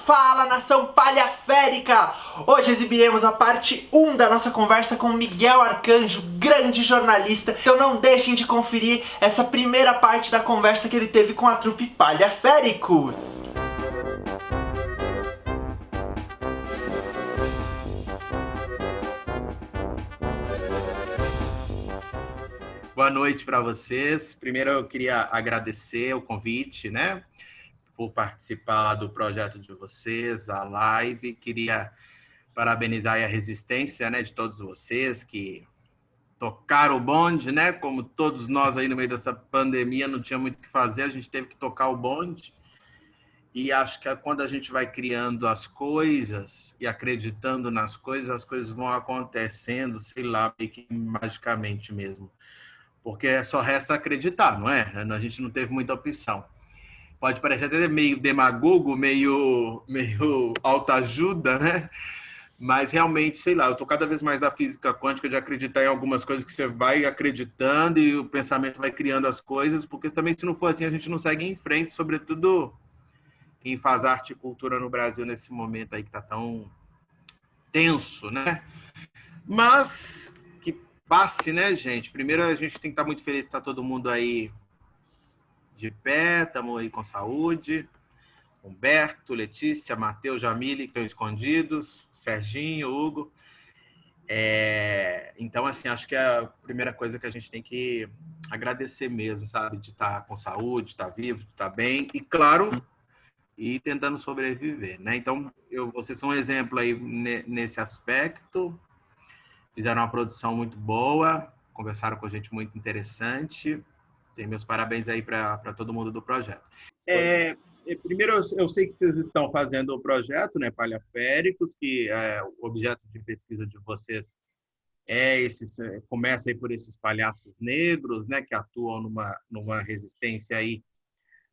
Fala, nação palhaférica! Hoje exibiremos a parte 1 da nossa conversa com Miguel Arcanjo, grande jornalista. Então não deixem de conferir essa primeira parte da conversa que ele teve com a trupe Palhaféricos. Boa noite para vocês. Primeiro eu queria agradecer o convite, né, por participar do projeto de vocês, a live. Queria parabenizar a resistência, né, de todos vocês que tocaram o bonde, né, como todos nós aí no meio dessa pandemia não tinha muito o que fazer, a gente teve que tocar o bonde. E acho que quando a gente vai criando as coisas e acreditando nas coisas, as coisas vão acontecendo, sei lá, meio que magicamente mesmo. Porque só resta acreditar, não é? A gente não teve muita opção. Pode parecer até meio demagogo, meio autoajuda, né? Mas realmente, sei lá, eu estou cada vez mais da física quântica, de acreditar em algumas coisas que você vai acreditando e o pensamento vai criando as coisas, porque também se não for assim a gente não segue em frente, sobretudo quem faz arte e cultura no Brasil nesse momento aí que está tão tenso, né? Mas passe, né, gente? Primeiro, a gente tem que estar muito feliz de estar todo mundo aí de pé, estamos aí com saúde. Humberto, Letícia, Matheus, Jamile, que estão escondidos, Serginho, Hugo. Então, assim, acho que é a primeira coisa que a gente tem que agradecer mesmo, sabe? De estar com saúde, de estar vivo, de estar bem e, claro, e tentando sobreviver, né? Então, vocês são um exemplo aí nesse aspecto. Fizeram uma produção muito boa, conversaram com gente muito interessante. Tem meus parabéns aí para todo mundo do projeto. Primeiro, eu sei que vocês estão fazendo o projeto, né, Palhaféricos, que o objeto de pesquisa de vocês começa aí por esses palhaços negros, né, que atuam numa resistência aí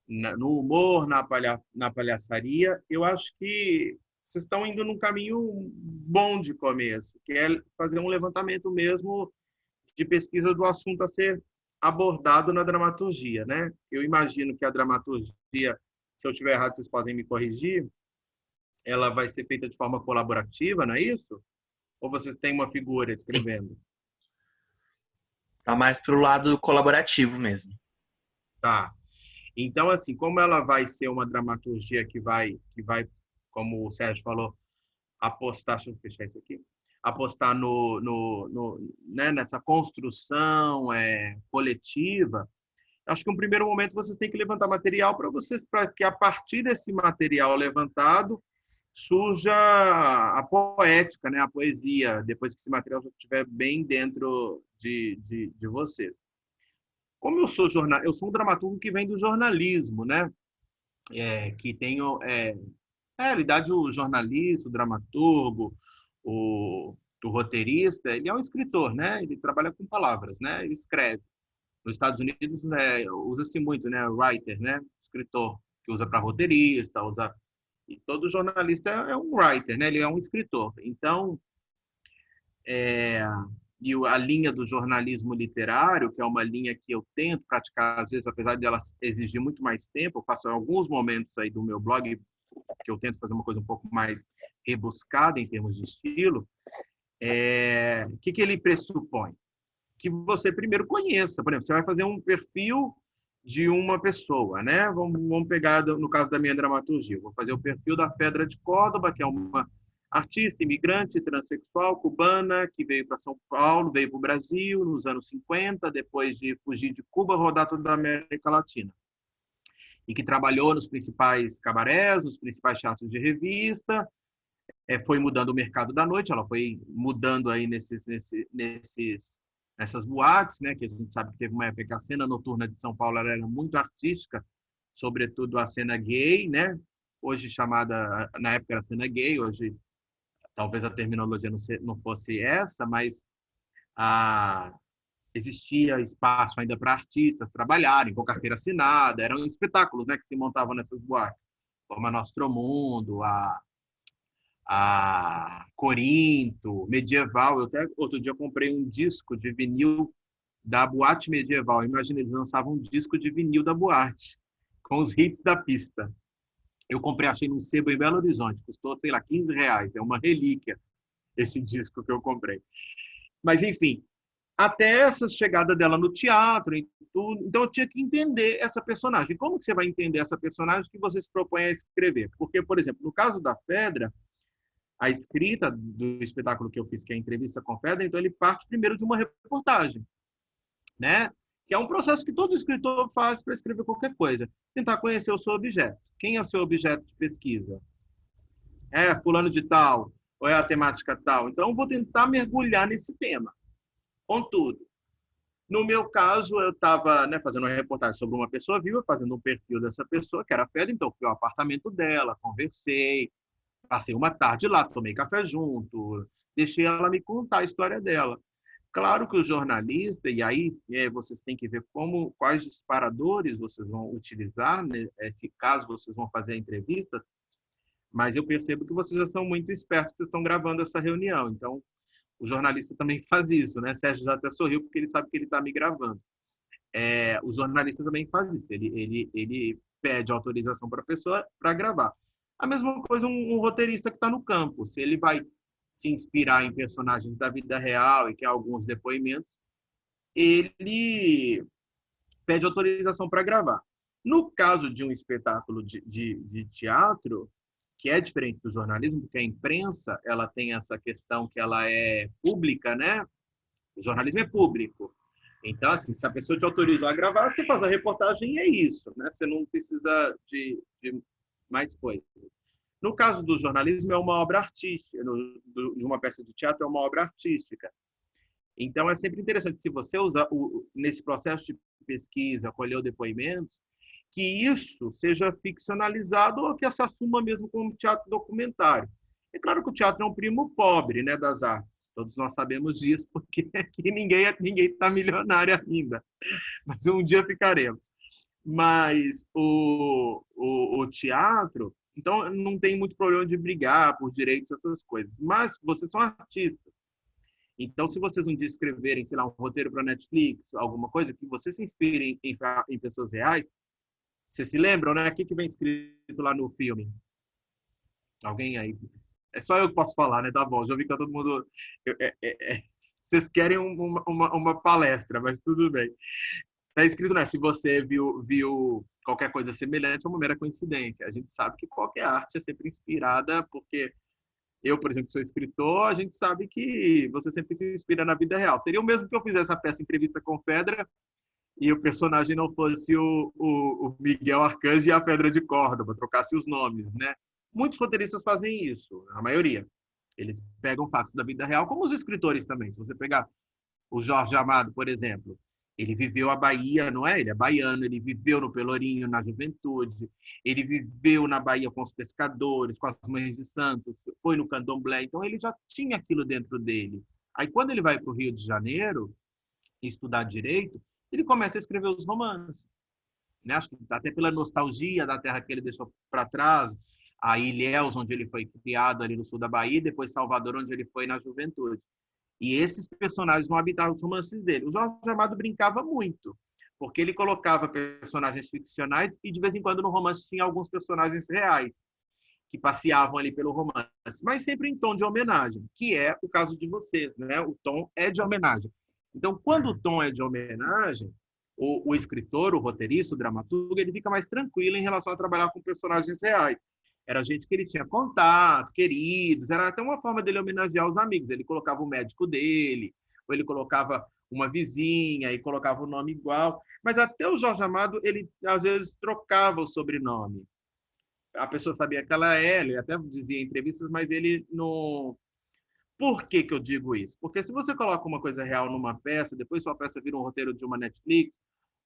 no humor, na palhaçaria. Eu acho que vocês estão indo num caminho bom de começo, que é fazer um levantamento mesmo de pesquisa do assunto a ser abordado na dramaturgia, né? Eu imagino que a dramaturgia, se eu estiver errado, vocês podem me corrigir, ela vai ser feita de forma colaborativa, não é isso? Ou vocês têm uma figura escrevendo? Tá mais pro lado colaborativo mesmo. Tá. Então, assim, como ela vai ser uma dramaturgia que vai, como o Sérgio falou, apostar, deixa eu fechar isso aqui, apostar né, nessa construção coletiva, acho que um primeiro momento vocês têm que levantar material para que a partir desse material levantado surja a poética, né, a poesia, depois que esse material já estiver bem dentro de vocês. Como eu sou um dramaturgo que vem do jornalismo, né? Que tenho na realidade, o jornalista, o dramaturgo, o roteirista, ele é um escritor, né? Ele trabalha com palavras, né? Ele escreve. Nos Estados Unidos, usa-se muito, né? Writer, né? Escritor, que usa para roteirista, e todo jornalista é um writer, né? Ele é um escritor. Então, e a linha do jornalismo literário, que é uma linha que eu tento praticar, às vezes, apesar de ela exigir muito mais tempo, eu faço alguns momentos aí do meu blog que eu tento fazer uma coisa um pouco mais rebuscada em termos de estilo. O que ele pressupõe? Que você primeiro conheça. Por exemplo, você vai fazer um perfil de uma pessoa, né? Vamos pegar, no caso da minha dramaturgia, vou fazer o perfil da Fedra de Córdoba, que é uma artista imigrante transexual cubana que veio para São Paulo, veio para o Brasil nos anos 50, depois de fugir de Cuba, rodar toda a América Latina. E que trabalhou nos principais cabarés, nos principais teatros de revista, foi mudando o mercado da noite, ela foi mudando aí nessas boates, né, que a gente sabe que teve uma época que a cena noturna de São Paulo era muito artística, sobretudo a cena gay, né, hoje chamada, na época era cena gay, hoje talvez a terminologia não fosse essa, mas existia espaço ainda para artistas trabalharem com carteira assinada, eram espetáculos, né, que se montavam nessas boates, como a Nostromundo, a Corinto, Medieval. Eu até outro dia comprei um disco de vinil da boate medieval. Imagina, eles lançavam um disco de vinil da boate, com os hits da pista. Eu comprei, achei num sebo em Belo Horizonte, custou, sei lá, R$ 15. É uma relíquia esse disco que eu comprei. Mas, enfim, até essa chegada dela no teatro e tudo. Então, eu tinha que entender essa personagem. Como que você vai entender essa personagem que você se propõe a escrever? Porque, por exemplo, no caso da Fedra, a escrita do espetáculo que eu fiz, que é a entrevista com a Fedra, então ele parte primeiro de uma reportagem, né? Que é um processo que todo escritor faz para escrever qualquer coisa. Tentar conhecer o seu objeto. Quem é o seu objeto de pesquisa? É fulano de tal, ou é a temática tal? Então, eu vou tentar mergulhar nesse tema. Contudo, no meu caso, eu estava, né, fazendo uma reportagem sobre uma pessoa viva, fazendo um perfil dessa pessoa, que era a Fedra, então fui ao apartamento dela, conversei, passei uma tarde lá, tomei café junto, deixei ela me contar a história dela. Claro que o jornalista, e aí vocês têm que ver quais disparadores vocês vão utilizar, né, se caso vocês vão fazer a entrevista, mas eu percebo que vocês já são muito espertos que estão gravando essa reunião. Então, o jornalista também faz isso, né? Sérgio já até sorriu porque ele sabe que ele está me gravando. O jornalista também faz isso. Ele pede autorização para a pessoa para gravar. A mesma coisa um roteirista que está no campo. Se ele vai se inspirar em personagens da vida real e quer alguns depoimentos, ele pede autorização para gravar. No caso de um espetáculo de teatro, que é diferente do jornalismo, porque a imprensa ela tem essa questão que ela é pública, né? O jornalismo é público. Então, assim, se a pessoa te autorizou a gravar, você faz a reportagem e é isso, né? Você não precisa de mais coisas. No caso do jornalismo, é uma obra artística, de uma peça de teatro é uma obra artística. Então, é sempre interessante, se você usa nesse processo de pesquisa, colher depoimentos, que isso seja ficcionalizado ou que se assuma mesmo como teatro documentário. É claro que o teatro é um primo pobre, né, das artes. Todos nós sabemos disso, porque aqui ninguém está milionário ainda. Mas um dia ficaremos. Mas o teatro, então não tem muito problema de brigar por direitos, essas coisas. Mas vocês são artistas. Então, se vocês um dia escreverem, sei lá, um roteiro para Netflix, alguma coisa, que vocês se inspirem em pessoas reais, vocês se lembram, né? O que vem escrito lá no filme? Alguém aí? É só eu que posso falar, né? Tá bom, já vi que tá todo mundo... Vocês querem uma palestra, mas tudo bem. Tá escrito, né? Se você viu qualquer coisa semelhante, é uma mera coincidência. A gente sabe que qualquer arte é sempre inspirada, porque eu, por exemplo, sou escritor, a gente sabe que você sempre se inspira na vida real. Seria o mesmo que eu fizesse a peça Entrevista com Fedra e o personagem não fosse o Miguel Arcanjo e a Pedra de Córdoba, trocasse os nomes, né? Muitos roteiristas fazem isso, a maioria. Eles pegam fatos da vida real, como os escritores também. Se você pegar o Jorge Amado, por exemplo, ele viveu a Bahia, não é? Ele é baiano, ele viveu no Pelourinho, na juventude, ele viveu na Bahia com os pescadores, com as mães de santos, foi no candomblé, então ele já tinha aquilo dentro dele. Aí, quando ele vai para o Rio de Janeiro estudar direito, ele começa a escrever os romances, né? Acho que até pela nostalgia da terra que ele deixou para trás, a Ilhéus, onde ele foi criado ali no sul da Bahia, e depois Salvador, onde ele foi na juventude. E esses personagens vão habitar os romances dele. O Jorge Amado brincava muito, porque ele colocava personagens ficcionais e, de vez em quando, no romance tinha alguns personagens reais que passeavam ali pelo romance, mas sempre em tom de homenagem, que é o caso de vocês, né? O tom é de homenagem. Então, quando o tom é de homenagem, o escritor, o roteirista, o dramaturgo, ele fica mais tranquilo em relação a trabalhar com personagens reais. Era gente que ele tinha contato, queridos, era até uma forma dele homenagear os amigos. Ele colocava o médico dele, ou ele colocava uma vizinha e colocava o nome igual. Mas até o Jorge Amado, ele às vezes trocava o sobrenome. A pessoa sabia que ela é, ele até dizia em entrevistas, mas ele não... Por que eu digo isso? Porque se você coloca uma coisa real numa peça, depois sua peça vira um roteiro de uma Netflix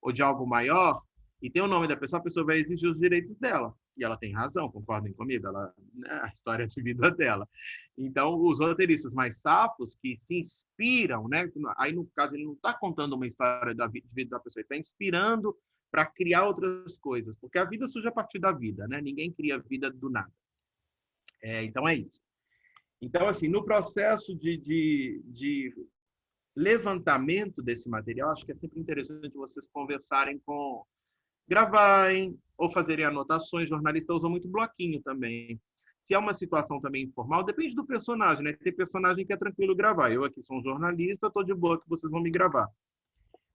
ou de algo maior, e tem o nome da pessoa, a pessoa vai exigir os direitos dela. E ela tem razão, concordem comigo? Ela, né, a história de vida dela. Então, os roteiristas mais safos que se inspiram, né? Aí, no caso, ele não está contando uma história da vida da pessoa, ele está inspirando para criar outras coisas. Porque a vida surge a partir da vida, né? Ninguém cria vida do nada. Então, é isso. Então, assim, no processo de levantamento desse material, acho que é sempre interessante vocês conversarem com gravarem ou fazerem anotações. Jornalistas usam muito bloquinho também. Se é uma situação também informal, depende do personagem, né? Tem personagem que é tranquilo gravar. Eu aqui sou um jornalista, estou de boa que vocês vão me gravar.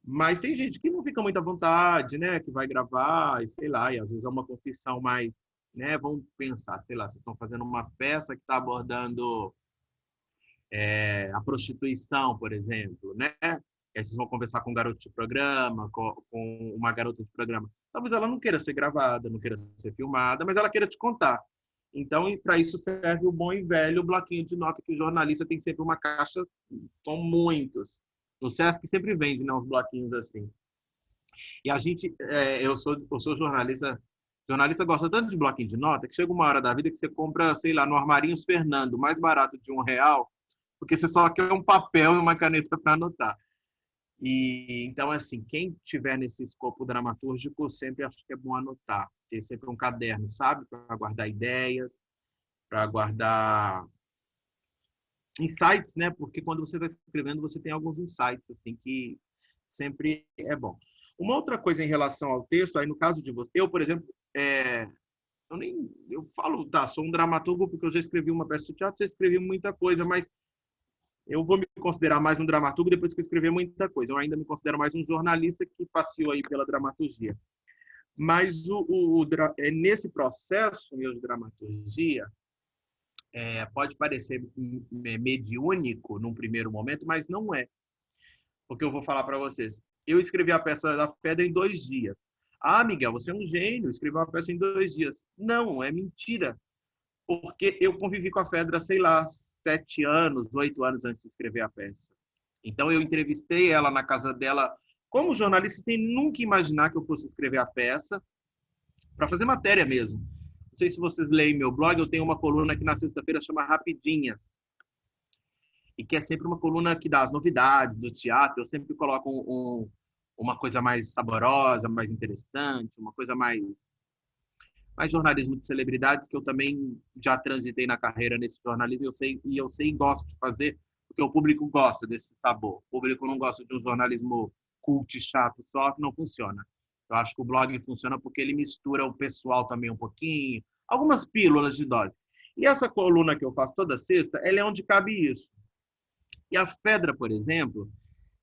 Mas tem gente que não fica muito à vontade, né? Que vai gravar, e sei lá, e às vezes é uma confissão mais, né? Vamos pensar, sei lá, vocês estão fazendo uma peça que está abordando a prostituição, por exemplo, né? E aí vocês vão conversar com um garoto de programa, com uma garota de programa. Talvez ela não queira ser gravada, não queira ser filmada, mas ela queira te contar. Então, para isso serve o bom e velho bloquinho de nota, que o jornalista tem sempre uma caixa, são muitos. No Sesc sempre vende, né, uns bloquinhos assim. E a gente, eu sou jornalista, jornalista gosta tanto de bloquinho de nota, que chega uma hora da vida que você compra, sei lá, no Armarinhos Fernando, mais barato de R$1, porque você só quer um papel e uma caneta para anotar. E então, assim, quem tiver nesse escopo dramatúrgico, sempre acho que é bom anotar. Ter sempre um caderno, sabe? Para guardar ideias, para guardar insights, né? Porque quando você está escrevendo, você tem alguns insights, assim, que sempre é bom. Uma outra coisa em relação ao texto, aí no caso de você, eu, por exemplo, eu falo, tá, sou um dramaturgo porque eu já escrevi uma peça de teatro, já escrevi muita coisa, mas eu vou me considerar mais um dramaturgo depois que eu escrever muita coisa. Eu ainda me considero mais um jornalista que passeou aí pela dramaturgia. Mas nesse processo meu de dramaturgia, pode parecer mediúnico num primeiro momento, mas não é. Porque eu vou falar para vocês. Eu escrevi a peça da Fedra em 2 dias. Ah, Miguel, você é um gênio, escreveu uma peça em 2 dias. Não, é mentira. Porque eu convivi com a Fedra, sei lá, 7 anos, 8 anos antes de escrever a peça. Então, eu entrevistei ela na casa dela. Como jornalista, sem nunca imaginar que eu fosse escrever a peça, para fazer matéria mesmo. Não sei se vocês leem meu blog, eu tenho uma coluna que na sexta-feira chama Rapidinhas. E que é sempre uma coluna que dá as novidades do teatro. Eu sempre coloco uma coisa mais saborosa, mais interessante, uma coisa mais jornalismo de celebridades, que eu também já transitei na carreira nesse jornalismo, eu sei e gosto de fazer, porque o público gosta desse sabor. O público não gosta de um jornalismo cult, chato, só, que não funciona. Eu acho que o blog funciona porque ele mistura o pessoal também um pouquinho, algumas pílulas de dose. E essa coluna que eu faço toda sexta, ela é onde cabe isso. E a Fedra, por exemplo,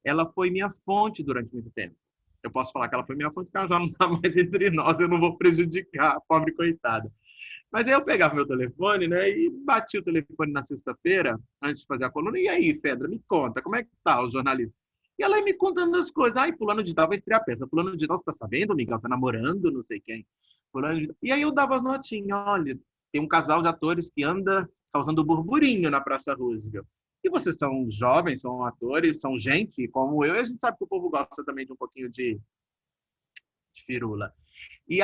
ela foi minha fonte durante muito tempo. Eu posso falar que ela foi minha fonte, porque ela já não está mais entre nós, eu não vou prejudicar a pobre coitada. Mas aí eu pegava meu telefone, né, e bati o telefone na sexta-feira, antes de fazer a coluna, e aí, Fedra, me conta, como é que tá o jornalismo? E ela ia me contando as coisas. Ai, fulano de tal vai estrear a peça. Fulano de tal, você tá sabendo, Miguel? Tá namorando, não sei quem. Fulano de... E aí eu dava as notinhas. Olha, tem um casal de atores que anda causando burburinho na Praça Roosevelt. E vocês são jovens, são atores, são gente como eu, e a gente sabe que o povo gosta também de um pouquinho de firula. E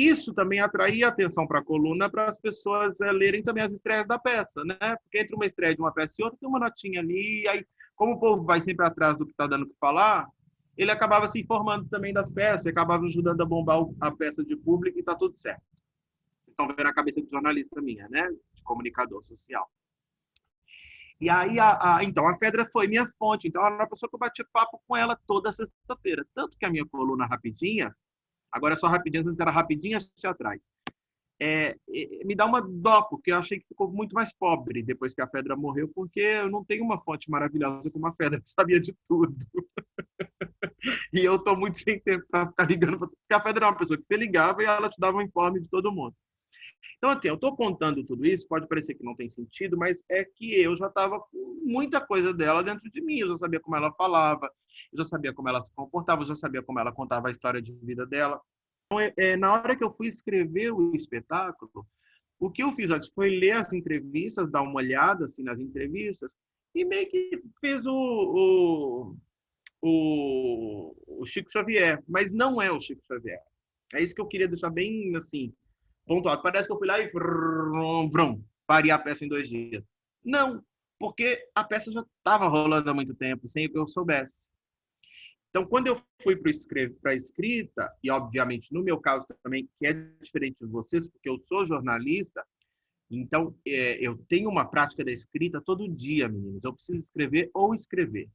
isso também atraía atenção para a coluna, para as pessoas lerem também as estreias da peça, né? Porque entre uma estreia de uma peça e outra tem uma notinha ali, e aí, como o povo vai sempre atrás do que está dando o que falar, ele acabava se informando também das peças, acabava ajudando a bombar a peça de público e está tudo certo. Vocês estão vendo a cabeça de jornalista minha, né? De comunicador social. E aí, então, a Fedra foi minha fonte. Então, ela era uma pessoa que eu bati papo com ela toda sexta-feira. Tanto que a minha coluna Rapidinhas, agora é só Rapidinhas, antes era Rapidinhas Teatrais, me dá uma dó, porque eu achei que ficou muito mais pobre depois que a Fedra morreu, porque eu não tenho uma fonte maravilhosa como a Fedra, que sabia de tudo. E eu estou muito sem tempo para ficar ligando, porque a Fedra é uma pessoa que você ligava e ela te dava um informe de todo mundo. Então, assim, eu estou contando tudo isso, pode parecer que não tem sentido, mas é que eu já estava com muita coisa dela dentro de mim. Eu já sabia como ela falava, eu já sabia como ela se comportava, eu já sabia como ela contava a história de vida dela. Então, na hora que eu fui escrever o espetáculo, o que eu fiz antes foi ler as entrevistas, dar uma olhada assim, nas entrevistas, e meio que fez o Chico Xavier, mas não é o Chico Xavier. É isso que eu queria deixar bem assim, pontuado. Parece que eu fui lá e parei a peça em 2 dias. Não, porque a peça já estava rolando há muito tempo, sem que eu soubesse. Então, quando eu fui para a escrita, e obviamente no meu caso também, que é diferente de vocês, porque eu sou jornalista, então eu tenho uma prática da escrita todo dia, meninos. Eu preciso escrever ou escrever.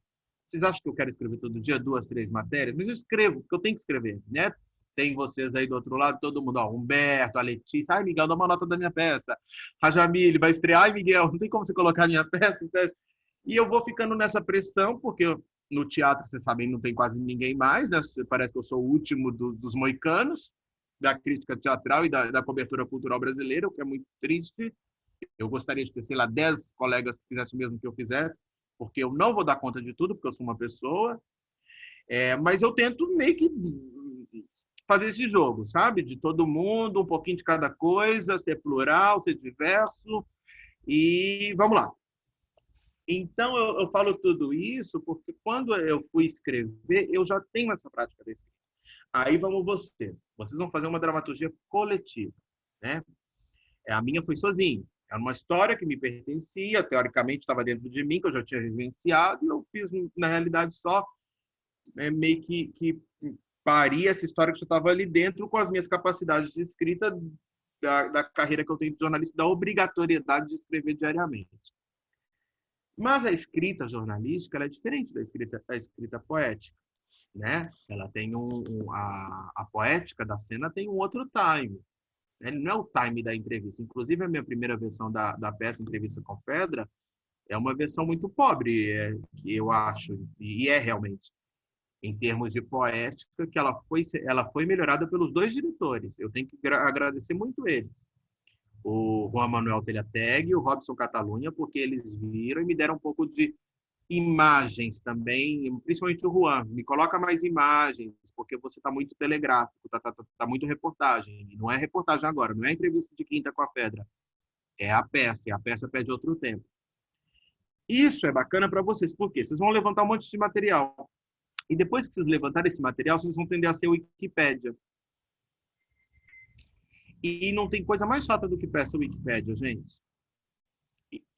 Vocês acham que eu quero escrever todo dia 2, 3 matérias? Mas eu escrevo, porque eu tenho que escrever, né? tem vocês aí do outro lado, todo mundo, ó, Humberto, a Letícia, ai, Miguel, dá uma nota da minha peça. A Jamile vai estrear, ai, Miguel, não tem como você colocar a minha peça? E eu vou ficando nessa pressão, porque no teatro, vocês sabem, não tem quase ninguém mais, né? Parece que eu sou o último dos moicanos, da crítica teatral e da cobertura cultural brasileira, o que é muito triste. Eu gostaria de ter, sei lá, 10 colegas que fizessem o mesmo que eu fizesse, porque eu não vou dar conta de tudo, porque eu sou uma pessoa. Mas eu tento meio que fazer esse jogo, sabe? De todo mundo, um pouquinho de cada coisa, ser plural, ser diverso. E vamos lá. Então, eu falo tudo isso porque quando eu fui escrever, eu já tenho essa prática da escrita. Aí vamos vocês. Vocês vão fazer uma dramaturgia coletiva, né? A minha foi sozinho. Era uma história que me pertencia, teoricamente estava dentro de mim, que eu já tinha vivenciado, e eu fiz, na realidade, só meio que pari essa história que já estava ali dentro com as minhas capacidades de escrita da carreira que eu tenho de jornalista, da obrigatoriedade de escrever diariamente. Mas a escrita jornalística ela é diferente da escrita poética, né? Ela tem a poética da cena tem um outro time. Não é o time da entrevista. Inclusive, a minha primeira versão da peça Entrevista com Pedra é uma versão muito pobre, que eu acho, e é realmente, em termos de poética, que ela foi melhorada pelos dois diretores. Eu tenho que agradecer muito eles. O Juan Manuel Telhateg e o Robson Catalunha, porque eles viram e me deram um pouco de imagens também, principalmente o Juan. Me coloca mais imagens, porque você está muito telegráfico, tá muito reportagem. E não é reportagem agora, não é entrevista de quinta com a Pedra. É a peça, e a peça pede outro tempo. Isso é bacana para vocês, porque vocês vão levantar um monte de material. E depois que vocês levantarem esse material, vocês vão tender a ser Wikipédia. E não tem coisa mais chata do que peça Wikipédia, gente.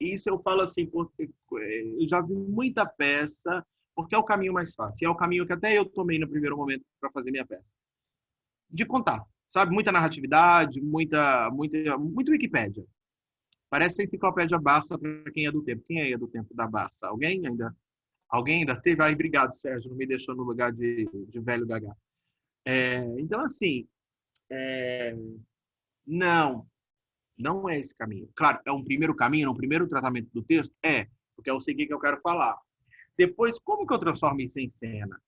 Isso eu falo assim, porque eu já vi muita peça, porque é o caminho mais fácil. É o caminho que até eu tomei no primeiro momento para fazer minha peça. De contar, sabe? Muita narratividade, muito Wikipédia. Parece a enciclopédia Barça para quem é do tempo. Quem é do tempo da Barça? Alguém ainda teve? Ai, obrigado, Sérgio, não me deixou no lugar de velho gaga. Então, assim, não é esse caminho. Claro, é um primeiro caminho, um primeiro tratamento do texto? Porque eu sei o que eu quero falar. Depois, como que eu transformo isso em cena?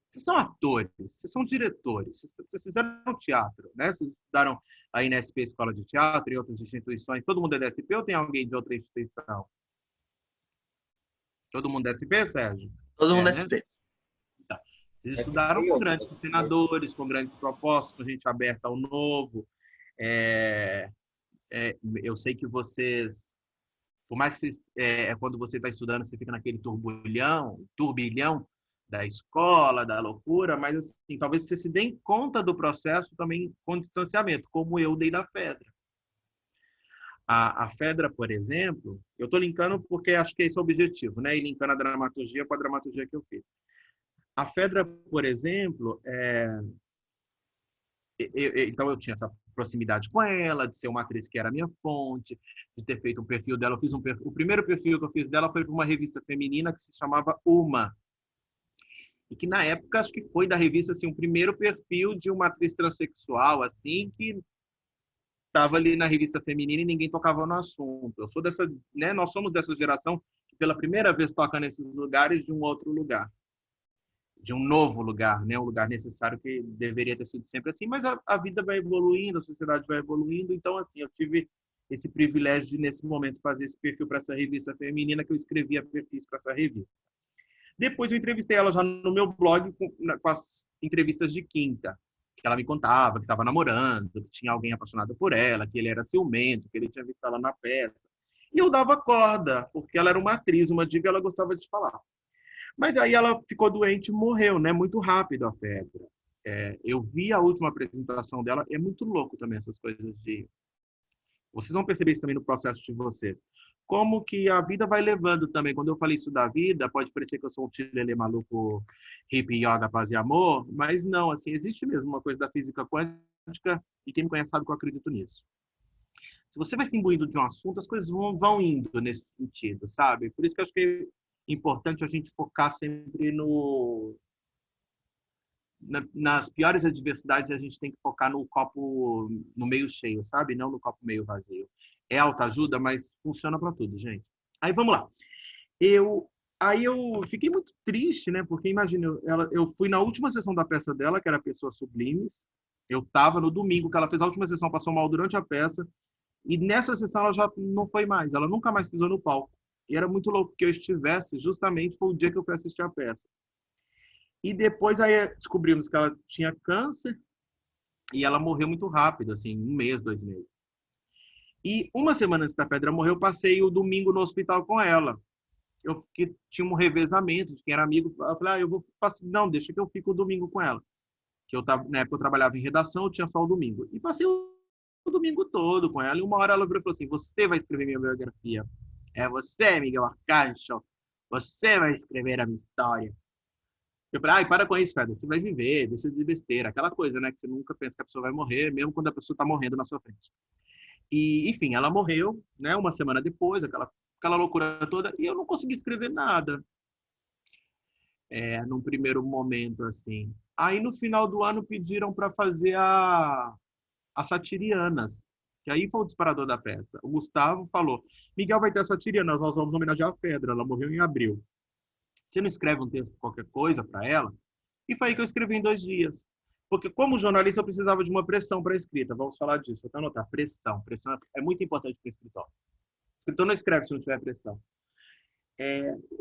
Vocês são atores, vocês são diretores, vocês fizeram teatro, né? Vocês estudaram aí na SP Escola de Teatro e outras instituições. Todo mundo é da SP ou tem alguém de outra instituição? Todo mundo é da SP, Sérgio? Todo mundo é né? SP. Tá. Vocês estudaram com grandes senadores, com grandes propostas, com gente aberta ao novo. Eu sei que vocês, por mais que quando você está estudando, você fica naquele turbilhão da escola, da loucura, mas assim, talvez você se dê conta do processo também com distanciamento, como eu dei da Fedra. A Fedra, por exemplo, eu estou linkando porque acho que esse é o objetivo, né? E linkando a dramaturgia com a dramaturgia que eu fiz. A Fedra, por exemplo, então eu tinha essa proximidade com ela, de ser uma atriz que era a minha fonte, de ter feito um perfil dela. Eu fiz o primeiro perfil que eu fiz dela foi para uma revista feminina que se chamava Uma. E que na época acho que foi da revista assim, o primeiro perfil de uma atriz transexual assim que estava ali na revista feminina e ninguém tocava no assunto. Eu sou dessa, né, nós somos dessa geração que pela primeira vez toca nesses lugares de um outro lugar. De um novo lugar, né? Um lugar necessário que deveria ter sido sempre assim, mas a vida vai evoluindo, a sociedade vai evoluindo, então assim, eu tive esse privilégio de nesse momento fazer esse perfil para essa revista feminina que eu escrevia perfis para essa revista. Depois eu entrevistei ela já no meu blog com as entrevistas de quinta, que ela me contava que estava namorando, que tinha alguém apaixonado por ela, que ele era ciumento, que ele tinha visto ela na peça. E eu dava corda, porque ela era uma atriz, uma diva, ela gostava de falar. Mas aí ela ficou doente e morreu, né? Muito rápido a Fedra. Eu vi a última apresentação dela, é muito louco também essas coisas de... Vocês vão perceber isso também no processo de vocês. Como que a vida vai levando também. Quando eu falei isso da vida, pode parecer que eu sou um tilelê maluco, hippie, yoga, paz e amor, mas não, assim, existe mesmo uma coisa da física quântica e quem me conhece sabe que eu acredito nisso. Se você vai se imbuindo de um assunto, as coisas vão indo nesse sentido, sabe? Por isso que eu acho que é importante a gente focar sempre nas piores adversidades, a gente tem que focar no copo no meio cheio, sabe? Não no copo meio vazio. É autoajuda, mas funciona para tudo, gente. Aí vamos lá. Aí eu fiquei muito triste, né? Porque imagina, eu fui na última sessão da peça dela, que era Pessoas Sublimes. Eu estava no domingo que ela fez a última sessão, passou mal durante a peça. E nessa sessão ela já não foi mais, ela nunca mais pisou no palco. E era muito louco que eu estivesse, justamente foi o dia que eu fui assistir a peça. E depois aí descobrimos que ela tinha câncer e ela morreu muito rápido, assim, 1 mês, 2 meses. E uma semana antes da Pedra morrer, eu passei o domingo no hospital com ela. Que tinha um revezamento, de quem era amigo, eu falei, eu vou passar, não, deixa que eu fico o domingo com ela. Que na época eu trabalhava em redação, eu tinha só o domingo. E passei o domingo todo com ela, e uma hora ela virou e falou assim, você vai escrever minha biografia. É você, Miguel Arcanjo. Você vai escrever a minha história. Eu falei, ai, para com isso, Feda, você vai viver, deixa de besteira. Aquela coisa, né, que você nunca pensa que a pessoa vai morrer, mesmo quando a pessoa está morrendo na sua frente. E, enfim, ela morreu, né, uma semana depois, aquela loucura toda, e eu não consegui escrever nada. Num primeiro momento, assim. Aí, no final do ano, pediram para fazer as Satirianas, que aí foi o disparador da peça. O Gustavo falou, Miguel vai ter a Satirianas, nós vamos homenagear a Fedra, ela morreu em abril. Você não escreve um texto, qualquer coisa para ela? E foi aí que eu escrevi em 2 dias. Porque como jornalista eu precisava de uma pressão para a escrita. Vamos falar disso, vou até anotar. Pressão. Pressão é muito importante para o escritor. O escritor não escreve se não tiver pressão.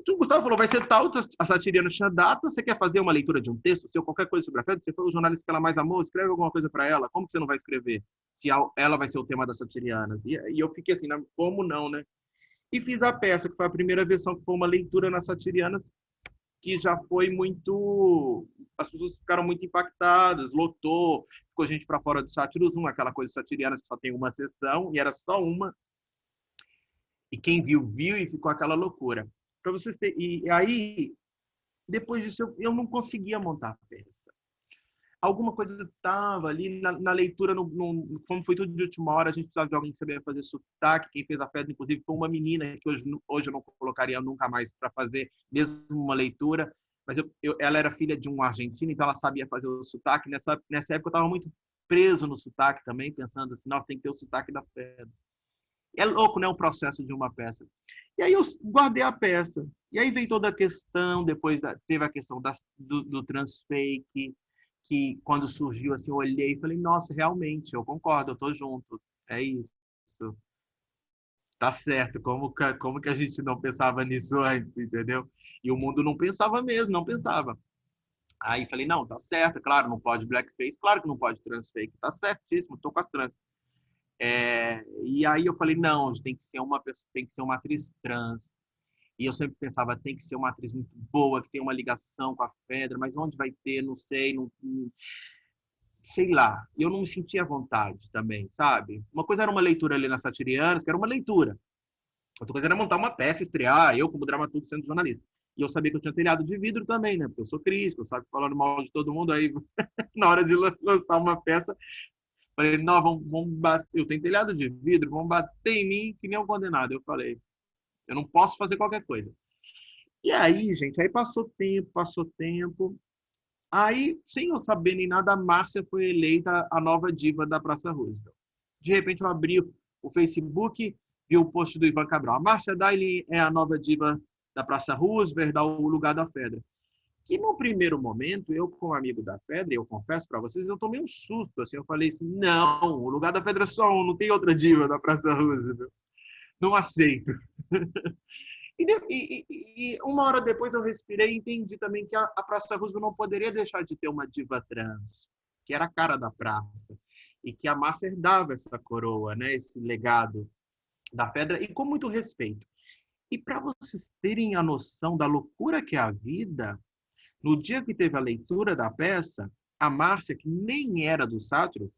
O Gustavo falou, vai ser tal, a Satiriana tinha data, você quer fazer uma leitura de um texto, se qualquer coisa sobre a Fedra, você foi o jornalista que ela mais amou, escreve alguma coisa para ela, como que você não vai escrever? Se ela vai ser o tema das Satirianas. E eu fiquei assim, como não, né? E fiz a peça, que foi a primeira versão, que foi uma leitura nas Satirianas, que já foi muito... As pessoas ficaram muito impactadas, lotou, ficou gente para fora do Sátiros 1, aquela coisa Satirianas que só tem uma sessão, e era só uma. E quem viu, viu, e ficou aquela loucura. Para vocês terem... E aí, depois disso, eu não conseguia montar a peça. Alguma coisa estava ali na leitura, como foi tudo de última hora, a gente precisava de alguém que sabia fazer sotaque. Quem fez a peça, inclusive, foi uma menina que hoje eu não colocaria nunca mais para fazer mesmo uma leitura. Mas ela era filha de um argentino, então ela sabia fazer o sotaque. Nessa época eu estava muito preso no sotaque também, pensando assim, nossa, tem que ter o sotaque da Fedra. É louco, né, o processo de uma peça. E aí eu guardei a peça. E aí veio toda a questão, depois teve a questão do transfake, que quando surgiu, assim, eu olhei e falei, nossa, realmente, eu concordo, eu tô junto. É isso. Tá certo. Como que a gente não pensava nisso antes, entendeu? E o mundo não pensava mesmo, não pensava. Aí falei, não, tá certo, claro, não pode blackface, claro que não pode transfake, tá certíssimo, tô com as trans. E aí eu falei, não, tem que ser uma pessoa, tem que ser uma atriz trans. E eu sempre pensava, tem que ser uma atriz muito boa, que tem uma ligação com a Fedra, mas onde vai ter, não sei, sei lá. E eu não me sentia à vontade também, sabe? Uma coisa era uma leitura ali na Satirianas, que era uma leitura. Outra coisa era montar uma peça, estrear, eu como dramaturgo sendo jornalista. E eu sabia que eu tinha telhado de vidro também, né? Porque eu sou crítico, eu sabe, falando mal de todo mundo, aí na hora de lançar uma peça, falei, não, vamos bater, eu tenho telhado de vidro, vão bater em mim que nem um condenado. Eu falei, eu não posso fazer qualquer coisa. E aí, gente, aí passou tempo. Aí, sem eu saber nem nada, a Márcia foi eleita a nova diva da Praça Roosevelt. De repente, eu abri o Facebook, vi o post do Ivan Cabral. A Márcia Daily é a nova diva da Praça Roosevelt, dá o lugar da Fedra. E no primeiro momento, eu, como amigo da Fedra, eu confesso para vocês, eu tomei um susto. Assim, eu falei assim, não, o lugar da Fedra é só um, não tem outra diva da Praça Roosevelt. Não aceito. E uma hora depois eu respirei e entendi também que a Praça Roosevelt não poderia deixar de ter uma diva trans, que era a cara da praça, e que a Márcia herdava essa coroa, né, esse legado da Fedra, e com muito respeito. E para vocês terem a noção da loucura que é a vida, no dia que teve a leitura da peça, a Márcia, que nem era do Sátiros,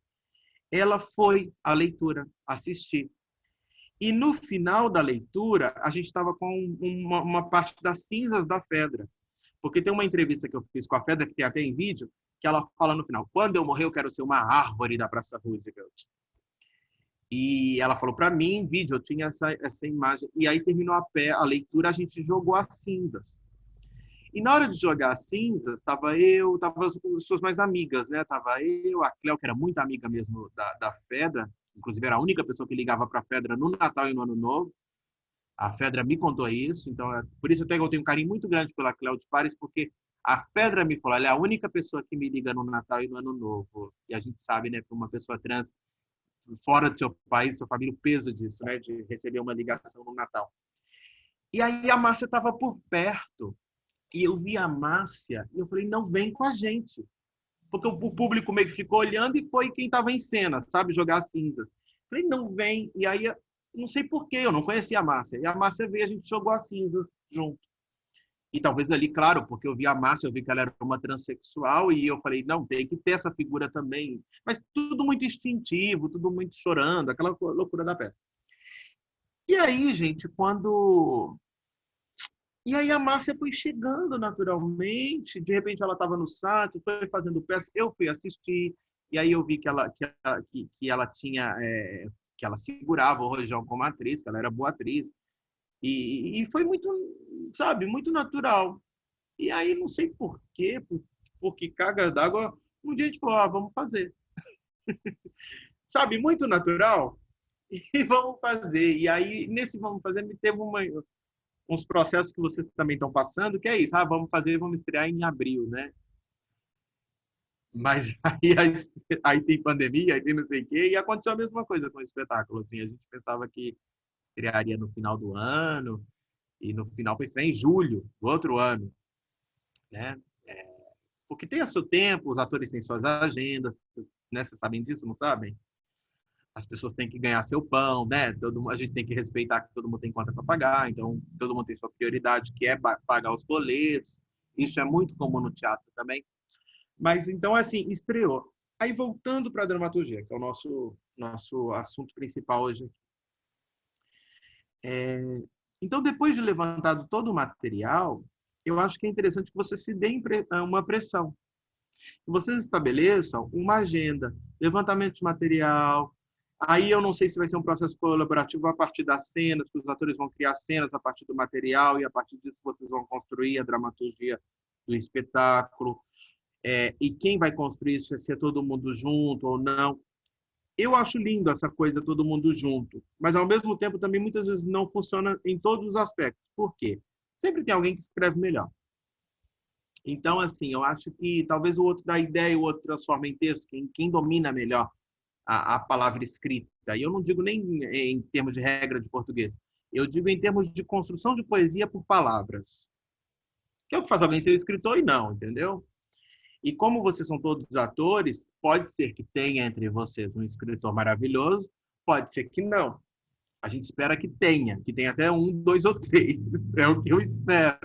ela foi à leitura, assistir. E no final da leitura, a gente estava com uma parte das cinzas da Fedra. Porque tem uma entrevista que eu fiz com a Fedra, que tem até em vídeo, que ela fala no final, quando eu morrer, eu quero ser uma árvore da Praça Roosevelt. E ela falou para mim em vídeo, eu tinha essa imagem. E aí terminou a leitura, a gente jogou as cinzas. E na hora de jogar as cinzas, tava as pessoas mais amigas, né? Tava eu, a Cléo, que era muito amiga mesmo da Fedra, inclusive era a única pessoa que ligava para a Fedra no Natal e no Ano Novo. A Fedra me contou isso, então por isso até que eu tenho um carinho muito grande pela Cléo de Pares, porque a Fedra me falou, ela é a única pessoa que me liga no Natal e no Ano Novo. E a gente sabe, né, para uma pessoa trans fora do seu país, sua família, o peso disso, né, de receber uma ligação no Natal. E aí a Márcia estava por perto, e eu vi a Márcia, e eu falei, não, vem com a gente. Porque o público meio que ficou olhando e foi quem estava em cena, sabe, jogar cinzas. Falei, não, vem. E aí, não sei porquê, eu não conhecia a Márcia. E a Márcia veio, a gente jogou as cinzas junto. E talvez ali, claro, porque eu vi a Márcia, eu vi que ela era uma transexual, e eu falei, não, tem que ter essa figura também. Mas tudo muito instintivo, tudo muito chorando, aquela loucura da peça. E aí, gente, quando... E aí a Márcia foi chegando naturalmente, de repente ela estava no site, foi fazendo peça, eu fui assistir, e aí eu vi que ela tinha, que ela segurava o rojão como atriz, que ela era boa atriz, e foi muito, sabe, muito natural. E aí, não sei por quê, porque carga d'água, um dia a gente falou, vamos fazer. Sabe, muito natural, e vamos fazer. E aí, nesse vamos fazer, me teve uns processos que vocês também estão passando, que é isso, vamos fazer, vamos estrear em abril, né? Mas aí tem pandemia, aí tem não sei o quê, e aconteceu a mesma coisa com o espetáculo. Assim, a gente pensava que estrearia no final do ano, e no final foi estrear em julho do outro ano, né? Porque tem o seu tempo, os atores têm suas agendas, né? Vocês sabem disso, não sabem? As pessoas têm que ganhar seu pão, né? A gente tem que respeitar que todo mundo tem conta para pagar, então todo mundo tem sua prioridade, que é pagar os boletos. Isso é muito comum no teatro também. Mas então, assim, estreou. Aí, voltando para a dramaturgia, que é o nosso assunto principal hoje. Então, depois de levantado todo o material, eu acho que é interessante que você se dê uma pressão. Que vocês estabeleçam uma agenda, levantamento de material. Aí eu não sei se vai ser um processo colaborativo a partir das cenas, que os atores vão criar cenas a partir do material e a partir disso vocês vão construir a dramaturgia do espetáculo. E quem vai construir isso, se é todo mundo junto ou não. Eu acho lindo essa coisa, todo mundo junto, mas ao mesmo tempo também muitas vezes não funciona em todos os aspectos. Por quê? Sempre tem alguém que escreve melhor. Então, assim, eu acho que talvez o outro dá ideia e o outro transforma em texto, quem domina melhor a palavra escrita. E eu não digo nem em termos de regra de português, eu digo em termos de construção de poesia por palavras. Que é o que faz alguém ser escritor e não, entendeu? E como vocês são todos atores, pode ser que tenha entre vocês um escritor maravilhoso, pode ser que não. A gente espera que tenha até 1, 2 ou 3. É o que eu espero.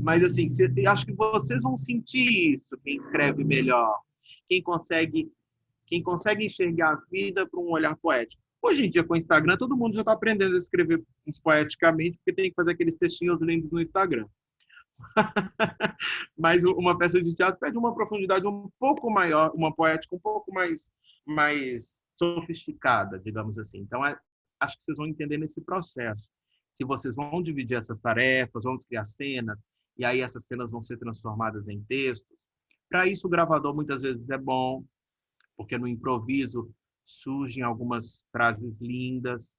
Mas, assim, acho que vocês vão sentir isso, quem escreve melhor, quem consegue enxergar a vida por um olhar poético. Hoje em dia, com o Instagram, todo mundo já está aprendendo a escrever poeticamente, porque tem que fazer aqueles textinhos lindos no Instagram. Mas uma peça de teatro pede uma profundidade um pouco maior, uma poética um pouco mais sofisticada, digamos assim. Então, acho que vocês vão entender nesse processo. Se vocês vão dividir essas tarefas, vamos criar cenas, e aí essas cenas vão ser transformadas em textos. Para isso, o gravador muitas vezes é bom, porque no improviso surgem algumas frases lindas.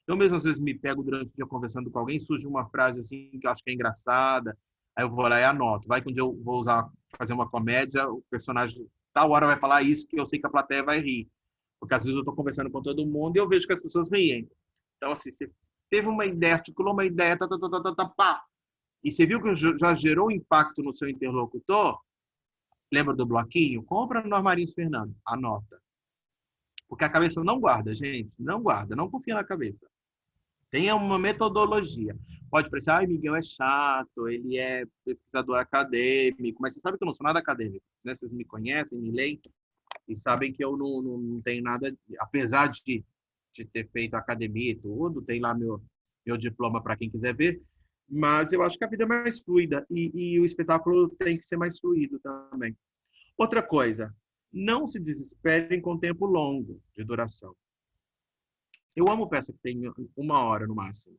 Eu mesmo, às vezes, me pego durante o dia conversando com alguém, surge uma frase assim que eu acho que é engraçada, aí eu vou lá e anoto. Vai que um dia eu vou fazer uma comédia, o personagem tal hora vai falar isso que eu sei que a plateia vai rir. Porque às vezes eu estou conversando com todo mundo e eu vejo que as pessoas riem. Então, assim, você teve uma ideia, articulou uma ideia, pá. E você viu que já gerou impacto no seu interlocutor? Lembra do bloquinho? Compra no Armarinhos Fernando. Anota. Porque a cabeça não guarda, gente. Não guarda. Não confia na cabeça. Tenha uma metodologia. Pode parecer, Miguel é chato, ele é pesquisador acadêmico, mas você sabe que eu não sou nada acadêmico, né? Vocês me conhecem, me leem, e sabem que eu não tenho nada, apesar de ter feito academia e tudo, tem lá meu diploma para quem quiser ver, mas eu acho que a vida é mais fluida, e o espetáculo tem que ser mais fluido também. Outra coisa, não se desesperem com tempo longo de duração. Eu amo peça que tem 1 hora no máximo.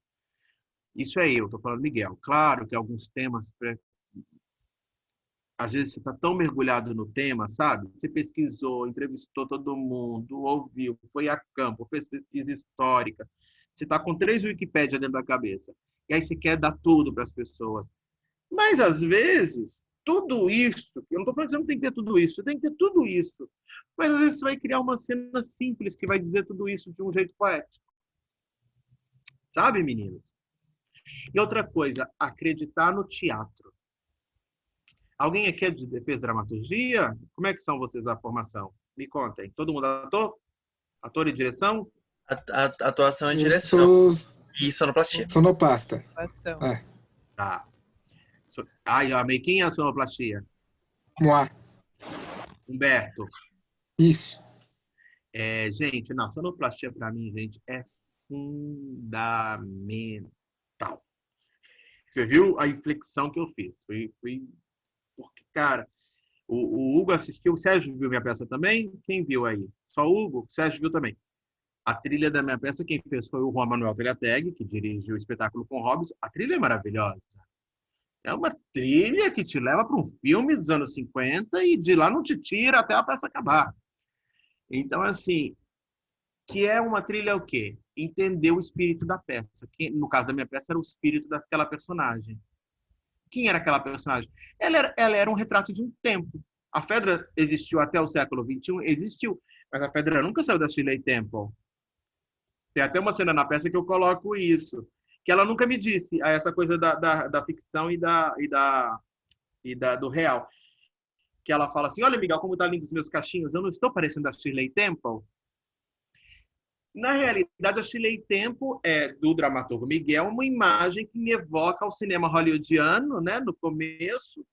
Isso é eu, estou falando Miguel. Claro que alguns temas às vezes você está tão mergulhado no tema, sabe? Você pesquisou, entrevistou todo mundo, ouviu, foi a campo, fez pesquisa histórica. Você está com 3 Wikipédia dentro da cabeça. E aí você quer dar tudo para as pessoas. Mas, às vezes, tudo isso, eu não estou falando que você não tem que ter tudo isso, você tem que ter tudo isso. Mas, às vezes, você vai criar uma cena simples que vai dizer tudo isso de um jeito poético. Sabe, meninos? E outra coisa, acreditar no teatro. Alguém aqui é fez dramaturgia? Como é que são vocês a formação? Me contem. Todo mundo ator? Ator e direção? Atuação e Eu direção. sou E sonoplastia. sonoplasta. É, Tá. Ai, amei. Quem é a sonoplastia? Moá. Humberto. Isso. Gente, não, sonoplastia para mim, gente, é fundamental. Você viu a inflexão que eu fiz? Foi porque, cara, o Hugo assistiu, o Sérgio viu minha peça também? Quem viu aí? Só o Hugo? O Sérgio viu também. A trilha da minha peça, quem fez foi o Juan Manuel Telhateg, que dirigiu o espetáculo com Hobbes. A trilha é maravilhosa. É uma trilha que te leva para um filme dos anos 50 e de lá não te tira até a peça acabar. Então, assim, que é uma trilha o quê? Entender o espírito da peça. Que, no caso da minha peça, era o espírito daquela personagem. Quem era aquela personagem? Ela era um retrato de um tempo. A Fedra existiu até o século XXI? Existiu. Mas a Fedra nunca saiu da Shirley Temple. Tem até uma cena na peça que eu coloco isso. Que ela nunca me disse essa coisa da ficção e do real. Que ela fala assim, olha, Miguel, como tá lindo os meus cachinhos. Eu não estou parecendo a Shirley Temple? Na realidade, a Shirley Temple do dramaturgo Miguel, uma imagem que me evoca ao cinema hollywoodiano, né, no começo,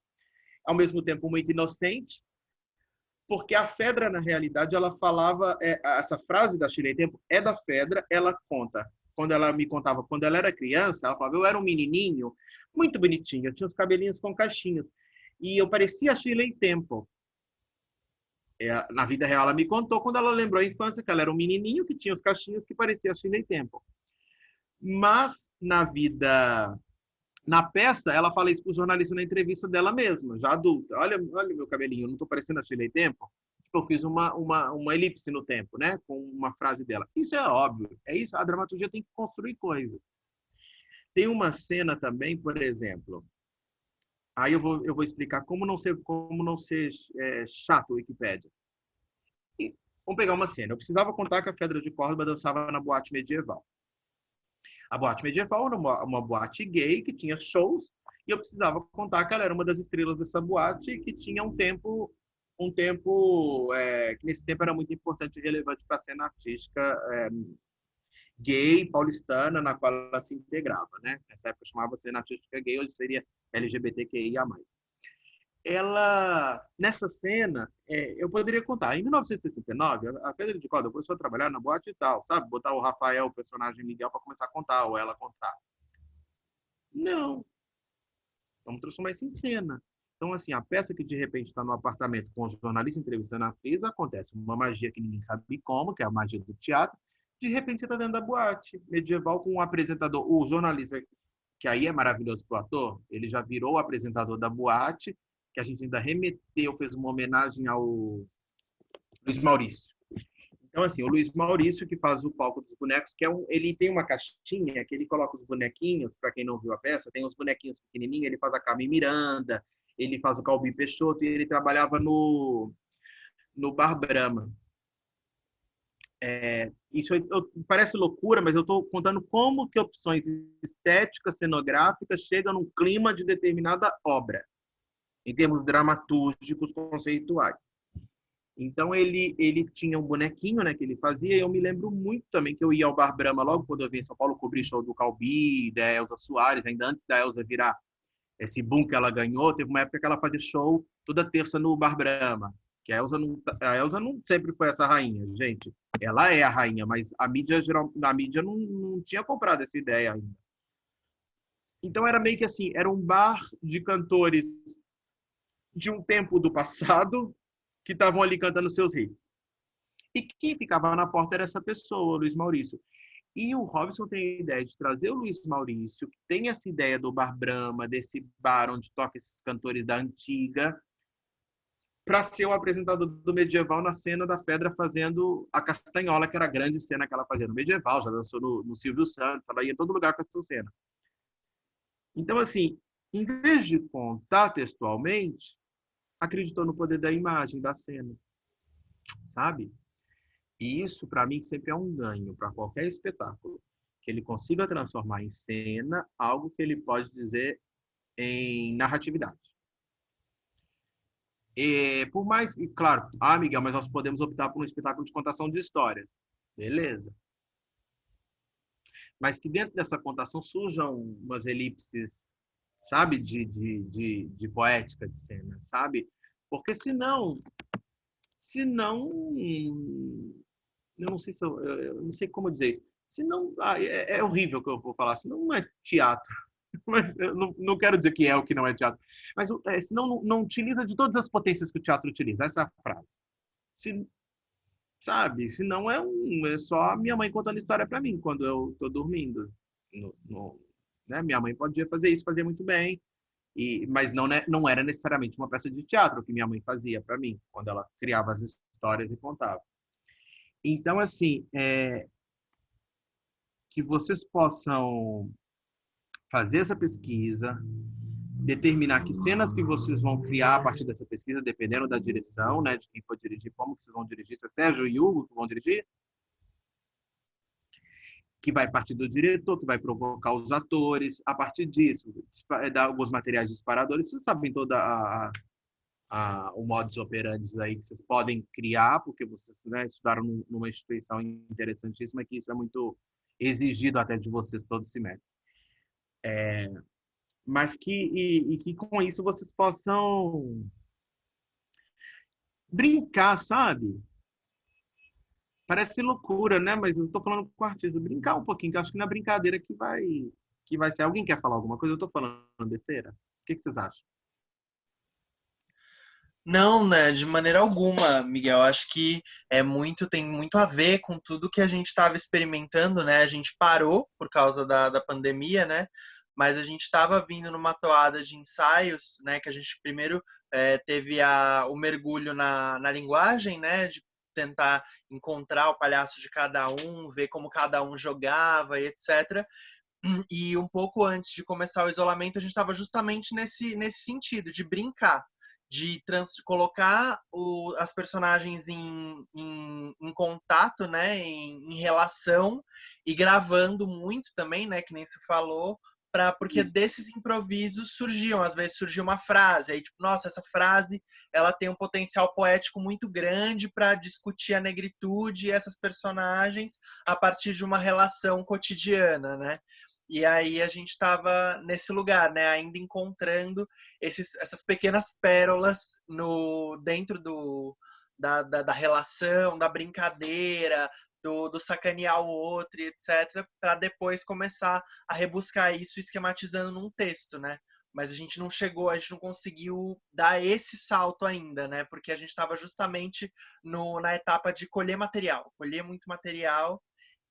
ao mesmo tempo muito inocente, porque a Fedra, na realidade, ela falava, essa frase da Shirley Temple é da Fedra, ela conta, quando ela me contava, quando ela era criança, ela falava, eu era um menininho, muito bonitinho, eu tinha os cabelinhos com caixinhas, e eu parecia a Shirley Temple. Na vida real, ela me contou quando ela lembrou a infância, que ela era um menininho que tinha os cachinhos que parecia a Shirley Temple. Mas, na peça, ela fala isso para o jornalista na entrevista dela mesma, já adulta. Olha meu cabelinho, eu não estou parecendo a Shirley Temple? Eu fiz uma elipse no tempo, né? Com uma frase dela. Isso é óbvio. É isso, a dramaturgia tem que construir coisas. Tem uma cena também, por exemplo... Aí eu vou explicar como não ser chato o Wikipédia. E vamos pegar uma cena. Eu precisava contar que a Fedra de Córdoba dançava na boate medieval. A boate medieval era uma boate gay que tinha shows e eu precisava contar que ela era uma das estrelas dessa boate e que tinha um tempo que nesse tempo era muito importante e relevante para a cena artística gay paulistana na qual ela se integrava, né? Nessa época chamava cena artística gay, hoje seria LGBTQIA+. Ela, nessa cena, eu poderia contar, em 1969, a Fedra de Córdoba começou a trabalhar na boate e tal, sabe? Botar o Rafael, o personagem Miguel, para começar a contar, ou ela contar. Não. Vamos transformar isso em cena. Então, assim, a peça que de repente está no apartamento com o jornalista entrevistando a atriz, acontece uma magia que ninguém sabe como, que é a magia do teatro. De repente você está dentro da boate medieval com um apresentador, o jornalista, que aí é maravilhoso para o ator, ele já virou o apresentador da boate, que a gente ainda remeteu, fez uma homenagem ao Luiz Maurício. Então, assim, o Luiz Maurício, que faz o palco dos bonecos, ele tem uma caixinha que ele coloca os bonequinhos, para quem não viu a peça, tem os bonequinhos pequenininhos, ele faz a Carmen Miranda, ele faz o Calbi Peixoto, e ele trabalhava no Bar Brahma. Isso parece loucura, mas eu estou contando como que opções estéticas, cenográficas chegam num clima de determinada obra, em termos dramatúrgicos, conceituais. Então, ele tinha um bonequinho, né, que ele fazia, e eu me lembro muito também que eu ia ao Bar Brahma logo quando eu vim em São Paulo cobrir show do Calbi, da Elza Soares, ainda antes da Elza virar esse boom que ela ganhou, teve uma época que ela fazia show toda terça no Bar Brahma, que a Elza não sempre foi essa rainha, gente. Ela é a rainha, mas a mídia não tinha comprado essa ideia ainda. Então era meio que assim, era um bar de cantores de um tempo do passado que estavam ali cantando seus hits. E quem ficava na porta era essa pessoa, o Luiz Maurício. E o Robson tem a ideia de trazer o Luiz Maurício, que tem essa ideia do Bar Brahma, desse bar onde toca esses cantores da antiga, para ser o apresentador do medieval na cena da Fedra fazendo a Castanhola, que era a grande cena que ela fazia no medieval, já dançou no Silvio Santos, ela ia em todo lugar com essa cena. Então, assim, em vez de contar textualmente, acreditou no poder da imagem, da cena, sabe? E isso, para mim, sempre é um ganho para qualquer espetáculo, que ele consiga transformar em cena algo que ele pode dizer em narratividade. Por mais, e claro, Miguel, mas nós podemos optar por um espetáculo de contação de histórias. Beleza. Mas que dentro dessa contação surjam umas elipses, sabe, de poética de cena, sabe? Porque senão, eu não sei se eu não sei como dizer isso. Senão, é horrível o que eu vou falar, senão não é teatro. Mas eu não quero dizer que é o que não é teatro. Mas senão não utiliza de todas as potências que o teatro utiliza. Essa é a frase. Sabe? Senão é só a minha mãe contando história para mim quando eu estou dormindo. Né? Minha mãe podia fazer isso, fazia muito bem. Mas não era necessariamente uma peça de teatro que minha mãe fazia para mim, quando ela criava as histórias e contava. Então, assim, que vocês possam fazer essa pesquisa, determinar que cenas que vocês vão criar a partir dessa pesquisa, dependendo da direção, né, de quem for dirigir, como que vocês vão dirigir, se é Sérgio e Hugo que vão dirigir, que vai partir do diretor, que vai provocar os atores, a partir disso, dar alguns materiais disparadores, vocês sabem toda o modus operandi aí que vocês podem criar, porque vocês, né, estudaram numa instituição interessantíssima, que isso é muito exigido até de vocês todo semestre. Mas que com isso vocês possam brincar, sabe? Parece loucura, né? Mas eu estou falando com o artista. Brincar um pouquinho, que eu acho que na brincadeira que vai ser. Alguém quer falar alguma coisa? Eu estou falando besteira? O que vocês acham? Não, né, de maneira alguma, Miguel. Acho que tem muito a ver com tudo que a gente estava experimentando, né? A gente parou por causa da pandemia, né? Mas a gente estava vindo numa toada de ensaios, né? Que a gente primeiro teve o mergulho na linguagem, né? De tentar encontrar o palhaço de cada um, ver como cada um jogava e etc. E um pouco antes de começar o isolamento, a gente estava justamente nesse sentido, de brincar, de colocar as personagens em contato, né, em relação, e gravando muito também, né, que nem se falou, porque desses improvisos às vezes surgia uma frase, aí tipo, nossa, essa frase ela tem um potencial poético muito grande para discutir a negritude e essas personagens a partir de uma relação cotidiana, né? E aí a gente estava nesse lugar, né, ainda encontrando essas pequenas pérolas dentro da relação, da brincadeira, do sacanear o outro, etc., para depois começar a rebuscar isso esquematizando num texto, né? Mas a gente não conseguiu dar esse salto ainda, né? Porque a gente estava justamente na etapa de colher muito material,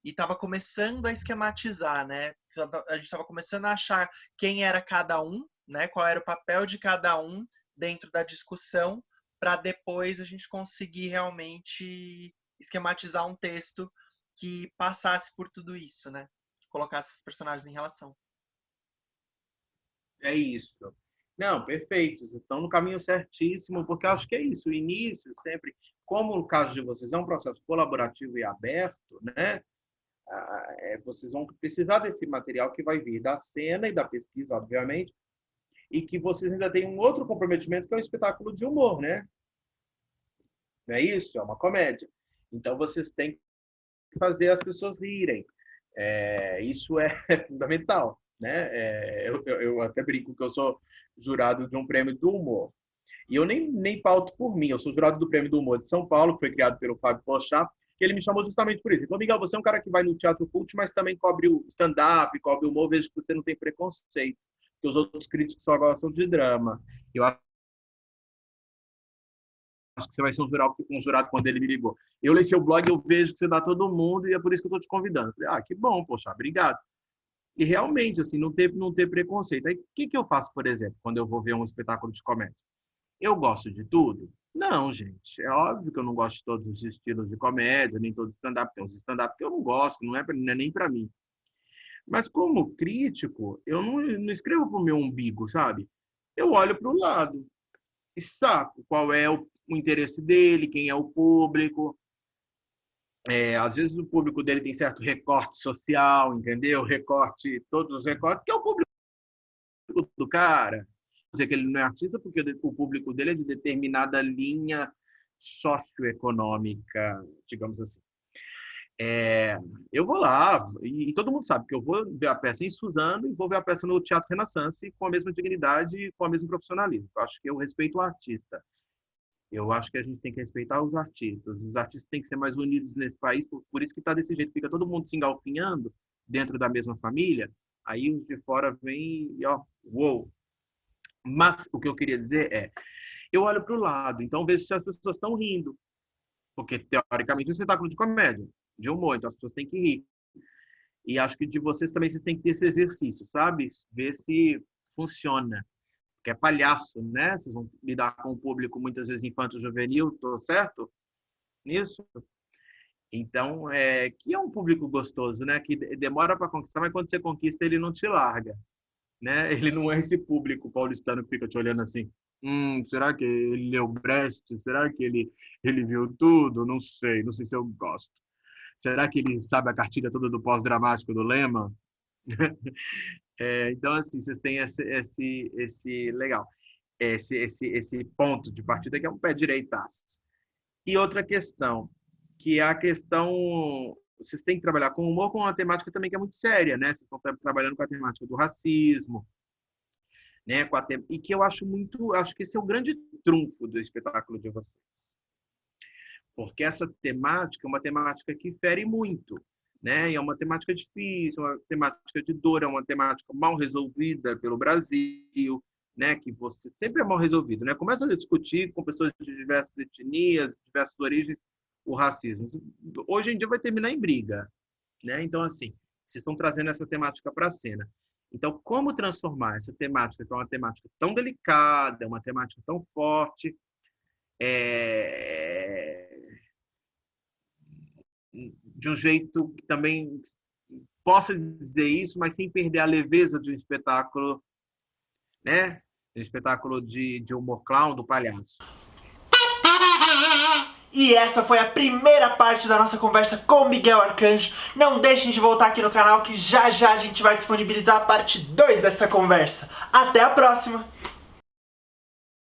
e estava começando a esquematizar, né? A gente estava começando a achar quem era cada um, né? Qual era o papel de cada um dentro da discussão, para depois a gente conseguir realmente esquematizar um texto que passasse por tudo isso, né? Que colocasse os personagens em relação. É isso. Não, perfeito. Vocês estão no caminho certíssimo, porque eu acho que é isso. O início sempre, como no caso de vocês, é um processo colaborativo e aberto, né? Vocês vão precisar desse material que vai vir da cena e da pesquisa, obviamente, e que vocês ainda têm um outro comprometimento, que é o espetáculo de humor, né? Não é isso? É uma comédia. Então, vocês têm que fazer as pessoas rirem. Isso é fundamental, né? Eu até brinco que eu sou jurado de um prêmio do humor. E eu nem pauto por mim. Eu sou jurado do Prêmio do Humor de São Paulo, que foi criado pelo Fábio Porchat, que ele me chamou justamente por isso. Ele falou, Miguel, você é um cara que vai no teatro cult, mas também cobre o stand-up, cobre o humor, vejo que você não tem preconceito, que os outros críticos só gostam de drama. Eu acho que você vai ser um jurado quando ele me ligou. Eu leio seu blog, eu vejo que você dá todo mundo, e é por isso que eu estou te convidando. Eu falei, que bom, poxa, obrigado. E realmente, assim, não ter preconceito. Aí, o que eu faço, por exemplo, quando eu vou ver um espetáculo de comédia? Eu gosto de tudo? Não, gente, é óbvio que eu não gosto de todos os estilos de comédia, nem todo stand-up. Tem uns stand-up que eu não gosto, não é nem para mim. Mas como crítico, eu não escrevo para o meu umbigo, sabe? Eu olho para o lado e saco qual é o interesse dele, quem é o público. Às vezes o público dele tem certo recorte social, entendeu? Recorte, todos os recortes, que é o público do cara. Dizer que ele não é artista porque o público dele é de determinada linha socioeconômica, digamos assim. Eu vou lá, e todo mundo sabe que eu vou ver a peça em Suzano e vou ver a peça no Teatro Renaissance com a mesma dignidade e com o mesmo profissionalismo. Eu acho que eu respeito o artista. Eu acho que a gente tem que respeitar os artistas. Os artistas têm que ser mais unidos nesse país, por isso que está desse jeito. Fica todo mundo se engalfinhando dentro da mesma família, aí os de fora vêm e, ó, uou. Mas o que eu queria dizer é, eu olho para o lado, então vejo se as pessoas estão rindo. Porque, teoricamente, é um espetáculo de comédia, de humor, então as pessoas têm que rir. E acho que de vocês também vocês têm que ter esse exercício, sabe? Ver se funciona. Que é palhaço, né? Vocês vão lidar com um público muitas vezes infanto-juvenil, tô certo nisso? Então, que é um público gostoso, né? Que demora para conquistar, mas quando você conquista, ele não te larga, né? Ele não é esse público paulistano que fica te olhando assim, será que ele leu Brecht? Será que ele viu tudo? Não sei se eu gosto. Será que ele sabe a cartilha toda do pós-dramático do Lema? Então, assim, vocês têm esse legal, esse ponto de partida que é um pé direitaço. E outra questão, que é a questão... Vocês têm que trabalhar com humor, com uma temática também que é muito séria, né? Vocês estão trabalhando com a temática do racismo, né? E que eu acho que esse é o grande trunfo do espetáculo de vocês. Porque essa temática é uma temática que fere muito, né? E é uma temática difícil, uma temática de dor, é uma temática mal resolvida pelo Brasil, né? Que você sempre é mal resolvido, né? Começa a discutir com pessoas de diversas etnias, diversas origens, o racismo. Hoje em dia vai terminar em briga, né? Então, assim, vocês estão trazendo essa temática para a cena. Então, como transformar essa temática, que é uma temática tão delicada, uma temática tão forte, de um jeito que também possa dizer isso, mas sem perder a leveza de um espetáculo, né? Um espetáculo de humor clown, do palhaço. E essa foi a primeira parte da nossa conversa com Miguel Arcanjo. Não deixem de voltar aqui no canal que já já a gente vai disponibilizar a parte 2 dessa conversa. Até a próxima!